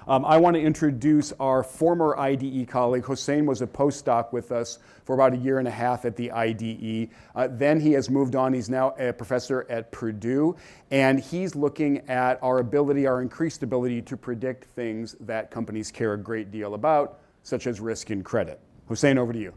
I want to introduce our former IDE colleague. Hossein was a postdoc with us for about 1.5 years at the IDE. Then he has moved on. He's now a professor at Purdue, and he's looking at our increased ability to predict things that companies care a great deal about, such as risk and credit. Hossein, over to you.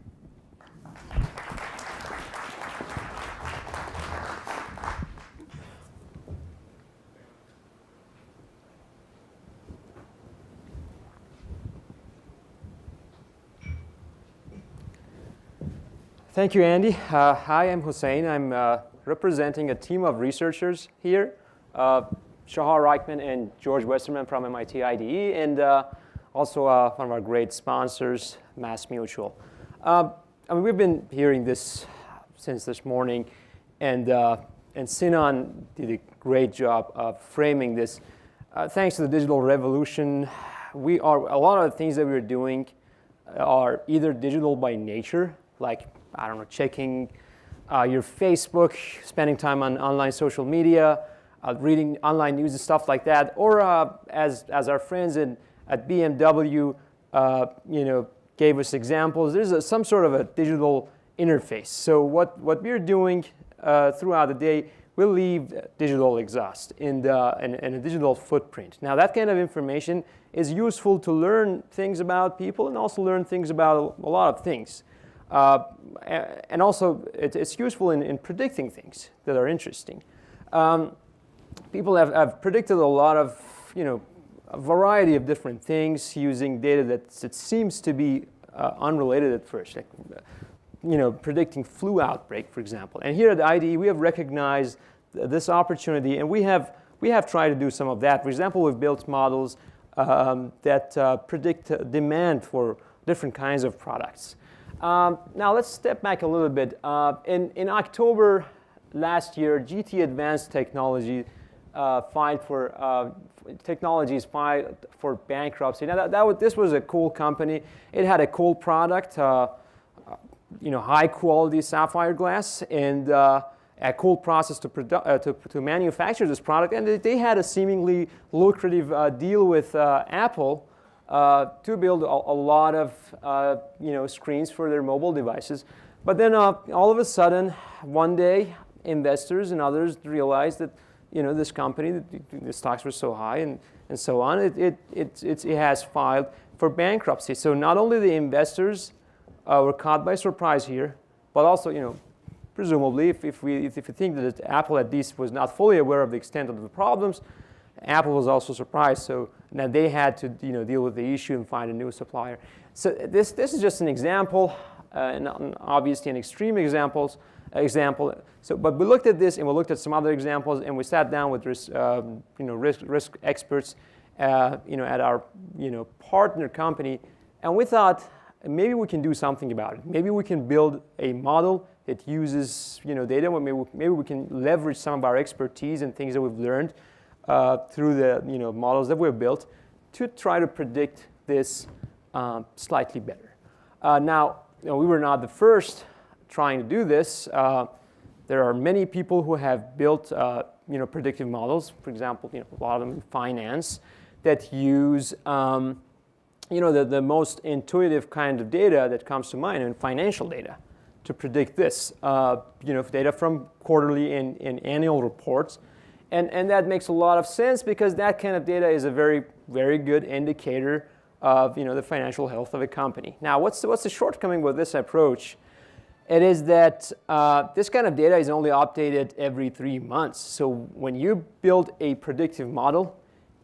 Thank you, Andy. Hi, I'm Hossein. I'm representing a team of researchers here, Shahar Reichman and George Westerman from MIT IDE, and also one of our great sponsors, MassMutual. We've been hearing this since this morning, and Sinan did a great job of framing this. Thanks to the digital revolution, a lot of the things that we're doing are either digital by nature, like checking your Facebook, spending time on online social media, reading online news and stuff like that, or as our friends at BMW, gave us examples. There's some sort of a digital interface. So what we're doing throughout the day, we'll leave digital exhaust and a digital footprint. Now that kind of information is useful to learn things about people and also learn things about a lot of things. And also, it's useful in predicting things that are interesting. People have predicted a lot of, a variety of different things using data that seems to be unrelated at first, like, predicting flu outbreak, for example. And here at the IDE, we have recognized this opportunity, and we have tried to do some of that. For example, we've built models that predict demand for different kinds of products. Now let's step back a little bit. In October last year, GT Advanced Technologies filed for bankruptcy. Now this was a cool company. It had a cool product, high quality sapphire glass, and a cool process to manufacture this product. And they had a seemingly lucrative deal with Apple. To build a lot of screens for their mobile devices. But then all of a sudden, one day, investors and others realized that this company, the stocks were so high and so on, it has filed for bankruptcy. So not only the investors were caught by surprise here, but also presumably if you think that Apple at least was not fully aware of the extent of the problems, Apple was also surprised, so now they had to deal with the issue and find a new supplier. So this is just an example, and obviously an extreme example. So, but we looked at this and we looked at some other examples, and we sat down with risk experts, at our partner company, and we thought maybe we can do something about it. Maybe we can build a model that uses data. Maybe we can leverage some of our expertise and things that we've learned through the models that we've built to try to predict this slightly better. Now, we were not the first trying to do this. There are many people who have built predictive models. For example, a lot of them in finance that use the most intuitive kind of data that comes to mind, and financial data, to predict this. Data from quarterly and annual reports. And that makes a lot of sense because that kind of data is a very, very good indicator of the financial health of a company. Now, what's the shortcoming with this approach? It is that this kind of data is only updated every 3 months. So when you build a predictive model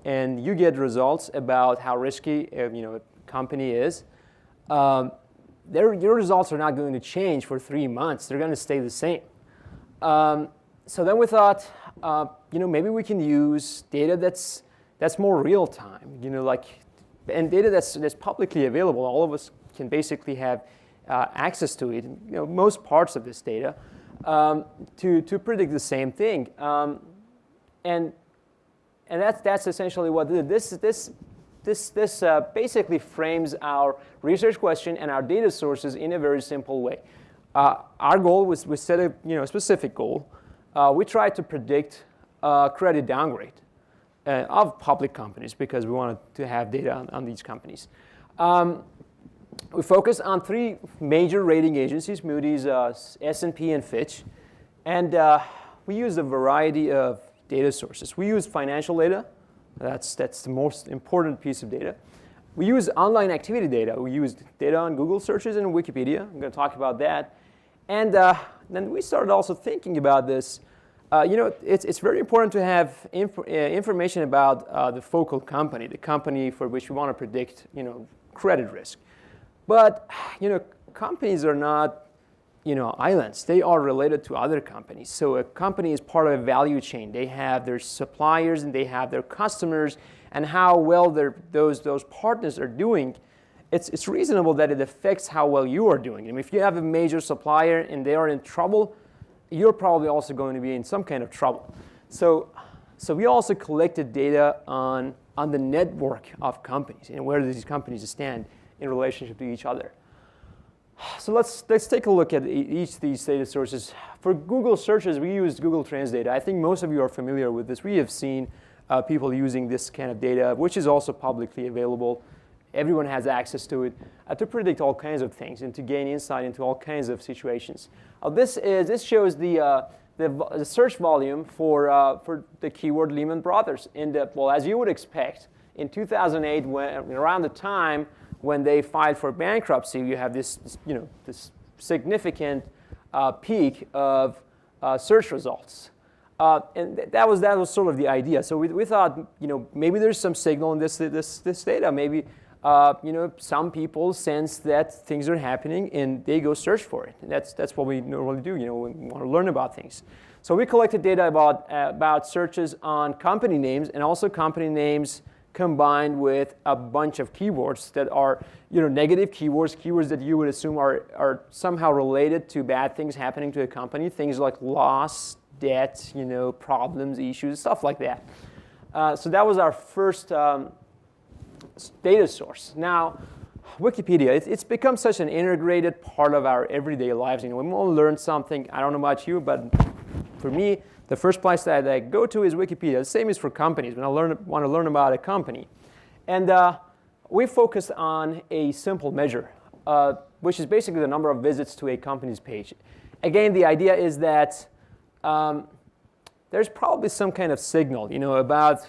and you get results about how risky a company is, your results are not going to change for 3 months. They're going to stay the same. So then we thought, maybe we can use data that's more real time, and data that's publicly available. All of us can basically have access to it, most parts of this data, to predict the same thing. And that's essentially what this basically frames our research question and our data sources in a very simple way. Our goal was we set a specific goal. We tried to predict credit downgrade. of public companies because we wanted to have data on these companies. We focus on 3 major rating agencies, Moody's, S&P, and Fitch. And we use a variety of data sources. We use financial data. That's the most important piece of data. We use online activity data. We use data on Google searches and Wikipedia. I'm going to talk about that. And then we started also thinking about this. It's very important to have information about the focal company, the company for which we want to predict, credit risk. But, companies are not, islands. They are related to other companies. So a company is part of a value chain. They have their suppliers and they have their customers, and how well those partners are doing. It's reasonable that it affects how well you are doing. I mean, if you have a major supplier and they are in trouble, you're probably also going to be in some kind of trouble. So we also collected data on the network of companies and where these companies stand in relationship to each other. So let's take a look at each of these data sources. For Google searches, we used Google Trends data. I think most of you are familiar with this. We have seen people using this kind of data, which is also publicly available. Everyone has access to it to predict all kinds of things and to gain insight into all kinds of situations. This shows the search volume for the keyword Lehman Brothers. Well, as you would expect, in 2008, around the time when they filed for bankruptcy, you have this significant peak of search results. And that was sort of the idea. So we thought, maybe there's some signal in this data. Maybe some people sense that things are happening and they go search for it. And that's what we normally do. We want to learn about things. So we collected data about searches on company names, and also company names combined with a bunch of keywords that are negative keywords that you would assume are somehow related to bad things happening to a company, things like loss, debt, problems, issues, stuff like that. So that was our first data source. Now, Wikipedia, it's become such an integrated part of our everyday lives. We want to learn something. I don't know about you, but for me, the first place that I go to is Wikipedia. The same is for companies when I want to learn about a company. And we focus on a simple measure, which is basically the number of visits to a company's page. Again, the idea is that there's probably some kind of signal, about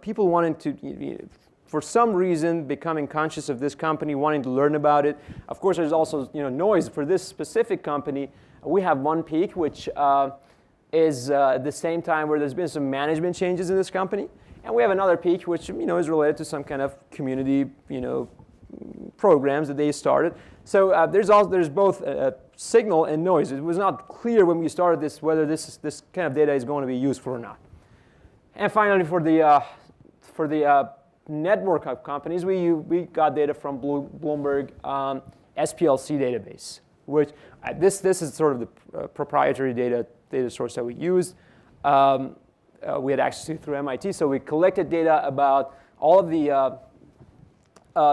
people wanting to, for some reason, becoming conscious of this company, wanting to learn about it. Of course, there's also noise for this specific company. We have one peak, which is at the same time where there's been some management changes in this company, and we have another peak, which is related to some kind of community, programs that they started. So there's both signal and noise. It was not clear when we started this whether this kind of data is going to be useful or not. And finally, for the network of companies, we got data from Bloomberg SPLC database, which this is sort of the proprietary data source that we used. We had access to through MIT, so we collected data about all of the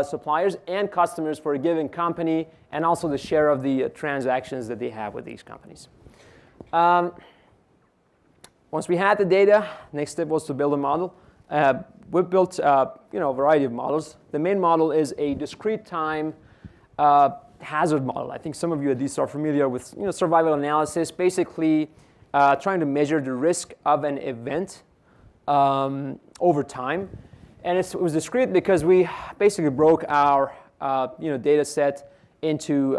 suppliers and customers for a given company, and also the share of the transactions that they have with these companies. Once we had the data, next step was to build a model. We built a variety of models. The main model is a discrete time hazard model. I think some of you at least are familiar with survival analysis, basically trying to measure the risk of an event over time. And it was discrete because we basically broke our data set into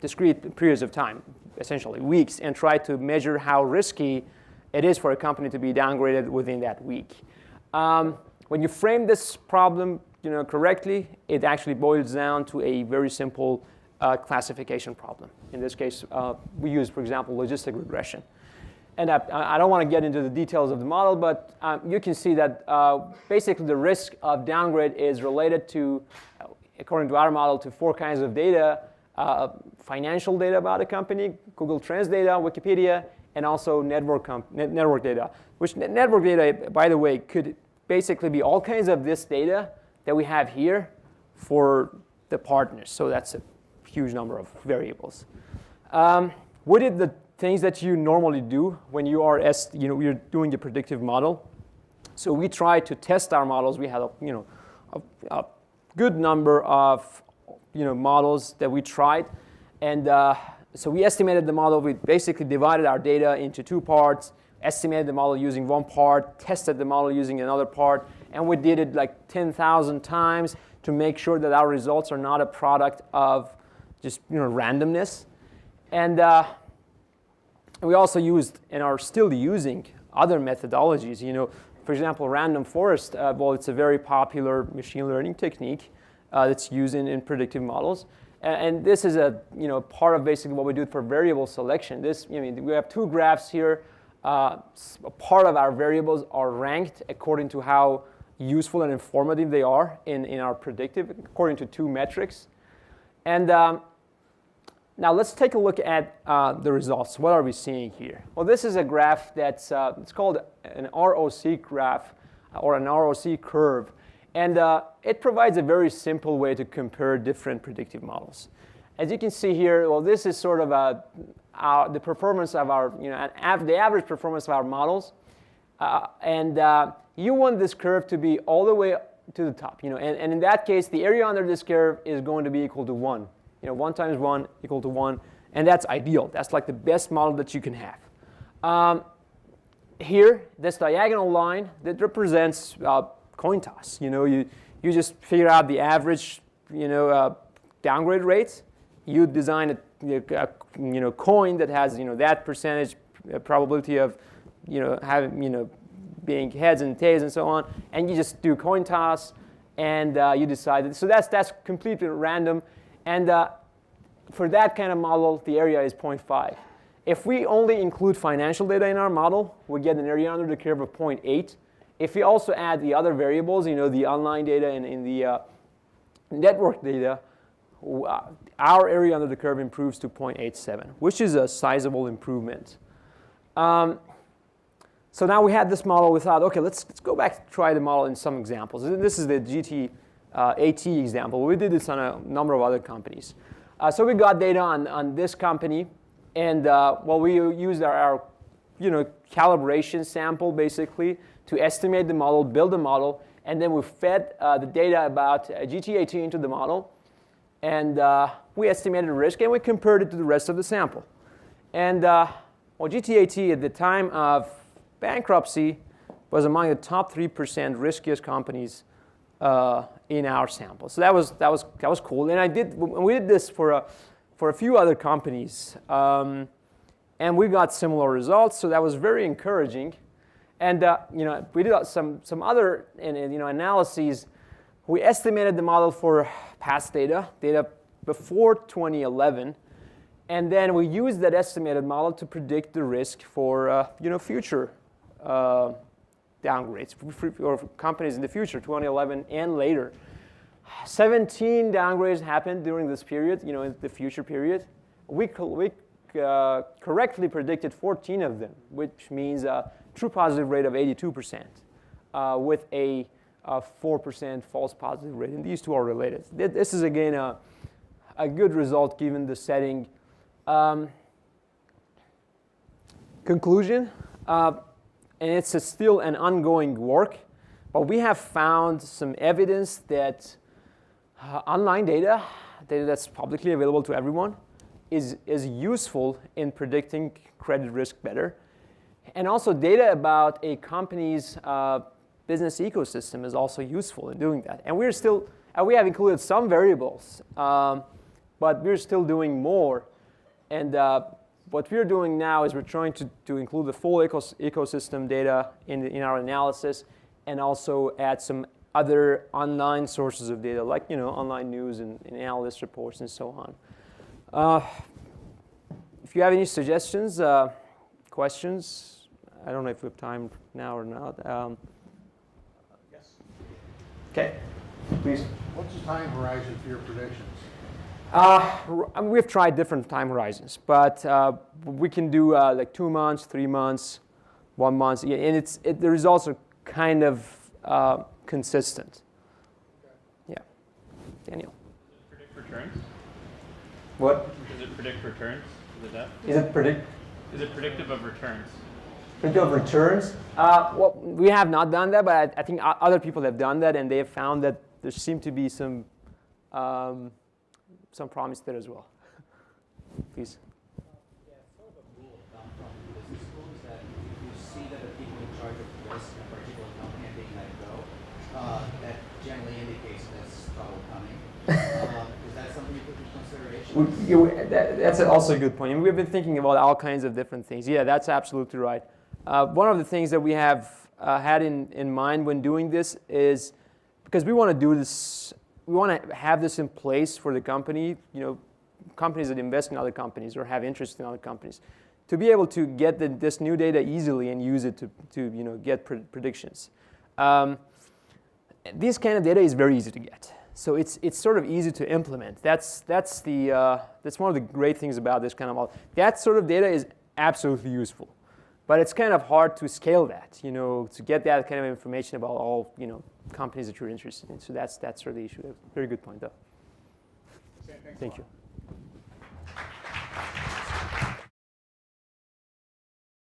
discrete periods of time, essentially weeks, and tried to measure how risky it is for a company to be downgraded within that week. When you frame this problem correctly, it actually boils down to a very simple classification problem. In this case, we use, for example, logistic regression. And I don't want to get into the details of the model, but you can see that basically the risk of downgrade is related to, according to our model, to 4 kinds of data: financial data about a company, Google Trends data, Wikipedia, and also network data. Which network data, by the way, could basically be all kinds of this data that we have here for the partners. So that's a huge number of variables. We did the things that you normally do when you are you're doing a predictive model. So we tried to test our models. We had a good number of models that we tried, and so we estimated the model. We basically divided our data into two parts, estimated the model using one part, tested the model using another part, and we did it like 10,000 times to make sure that our results are not a product of just randomness. And we also used and are still using other methodologies. For example, random forest. Well, it's a very popular machine learning technique that's used in predictive models. And this is a part of basically what we do for variable selection. We have two graphs here. A part of our variables are ranked according to how useful and informative they are in our predictive, according to two metrics. And now let's take a look at the results. What are we seeing here? Well, this is a graph that's it's called an ROC graph or an ROC curve. And it provides a very simple way to compare different predictive models. As you can see here, well, this is sort of the performance of our, the average performance of our models. And you want this curve to be all the way to the top. And in that case, the area under this curve is going to be equal to 1. 1 times 1 equal to 1. And that's ideal. That's like the best model that you can have. Here, this diagonal line, that represents coin toss. You just figure out the average, downgrade rates. You design a coin that has, that percentage probability of, having, being heads and tails and so on, and you just do coin toss, and you decide. So that's completely random, and for that kind of model, the area is 0.5. If we only include financial data in our model, we get an area under the curve of 0.8. If we also add the other variables, the online data and in the network data, our area under the curve improves to 0.87, which is a sizable improvement. So now we had this model. We thought, OK, let's go back to try the model in some examples. This is the GT-AT example. We did this on a number of other companies. So we got data on this company. And we used our calibration sample, basically, to estimate the model, build the model. And then we fed the data about GT-AT into the model. And we estimated the risk, and we compared it to the rest of the sample. And GT-AT at the time of bankruptcy was among the top 3% riskiest companies in our sample. So that was cool. And we did this for a few other companies, and we got similar results. So that was very encouraging. And we did some other analyses. We estimated the model for past data before 2011, and then we used that estimated model to predict the risk for future downgrades for companies in the future, 2011 and later. 17 downgrades happened during this period, in the future period. We correctly predicted 14 of them, which means a true positive rate of 82%, with a 4% false positive rate. And these two are related. This is, again, a good result given the setting. Conclusion, and it's still an ongoing work, but we have found some evidence that online data that's publicly available to everyone, is useful in predicting credit risk better. And also data about a company's business ecosystem is also useful in doing that. And we have included some variables, but we're still doing more. And what we're doing now is we're trying to include the full ecosystem data in our analysis, and also add some other online sources of data, like online news and analyst reports and so on. If you have any suggestions, questions, I don't know if we have time now or not. Yes. OK, please. What's the time horizon for your predictions? We've tried different time horizons, but we can do like 2 months, 3 months, 1 month, and the results are kind of consistent. Okay. Yeah. Daniel. Does it predict returns? What? Does it predict returns? Is it that? Is it predict? Is it predictive of returns? Prediction of returns? Well, we have not done that, but I think other people have done that, and they have found that there seem to be some promise there as well. Please. Yeah, sort of a rule of thumb from business school is that if you see that the people in charge of risk in a particular company are being let go, that generally indicates there's trouble coming. Is that something you put into consideration? That's also a good point. And we've been thinking about all kinds of different things. Yeah, that's absolutely right. One of the things that we have had in mind when doing this is because we want to do this, we want to have this in place for the company, companies that invest in other companies or have interest in other companies, to be able to get this new data easily and use it to get predictions. This kind of data is very easy to get. So it's sort of easy to implement. That's one of the great things about this kind of model. That sort of data is absolutely useful, but it's kind of hard to scale that, to get that kind of information about all, companies that you're interested in. So that's sort of the issue. Very good point, though. Thank you.